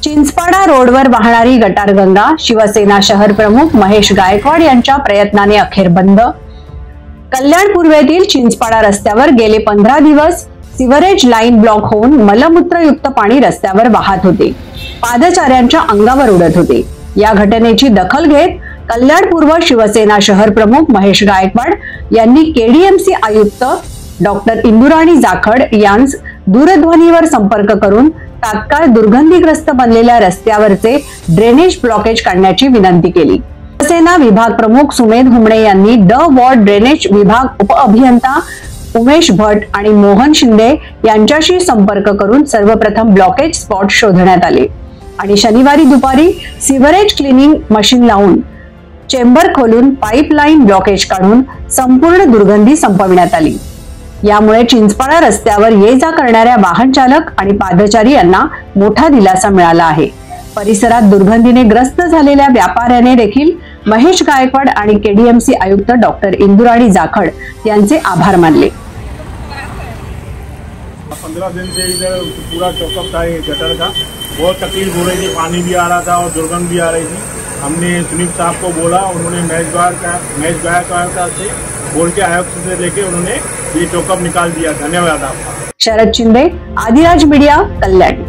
चिंचपाडा रोडवर वाहणारी गटारगंगा शिवसेना शहर प्रमुख महेश गायकवाड यांच्या प्रयत्नाने अखेर बंद। कल्याण पूर्वेतील चिंचपाडा रस्त्यावर गेले 15 दिवस सिवरेज लाईन ब्लॉक होऊन मलमूत्रयुक्त पाणी रस्त्यावर वाहत होते, पादचाऱ्यांच्या अंगावर उडत होते। या घटनेची दखल घेत कल्याण पूर्व शिवसेना शहर प्रमुख महेश गायकवाड यांनी केडीएमसी आयुक्त डॉक्टर इंदुराणी जाखड यांस दूरध्वनीवर संपर्क करून तात्काळ दुर्गंधीग्रस्त बनलेल्या रस्त्यावरचे ड्रेनेज ब्लॉकेज काढण्याची विनंती केली। शिवसेना विभाग प्रमुख सुमेध हुमणे यांनी ड वॉर्ड ड्रेनेज विभाग उपअभियंता उमेश भट आणि मोहन शिंदे यांच्याशी संपर्क करून सर्वप्रथम ब्लॉकेज स्पॉट शोधण्यात आले आणि शनिवारी दुपारी सिवरेज क्लिनिंग मशीन लावून चेंबर खोलून पाईपलाईन ब्लॉकेज काढून संपूर्ण दुर्गंधी संपविण्यात आली। यामुळे चिंचपाडा रस्त्यावर ये जा करणाऱ्या वाहन चालक आणि पादचारी यांना मोठा दिलासा मिळाला आहे। परिसरात दुर्गंधीने ग्रस्त झालेल्या व्यापाऱ्याने देखील महेश गायकवाड आणि केडीएमसी आयुक्त डॉक्टर इंदुराणी जाखड यांचे आभार मानले। 15 दिन से इधर पूरा चौकअप था ये गटर का, बहुत तकलीफ हो रही थी, पानी भी आ रहा था और दुर्गंध भी आ रही थी। हमने सुनील साहब को बोला, उन्होंने महेश गायकवाड़ से बोल के आयुक्त से लेके उन्होंने ये चौकअप निकाल दिया। धन्यवाद आपका। शरद शिंदे, आदिराज मीडिया, कल्याण।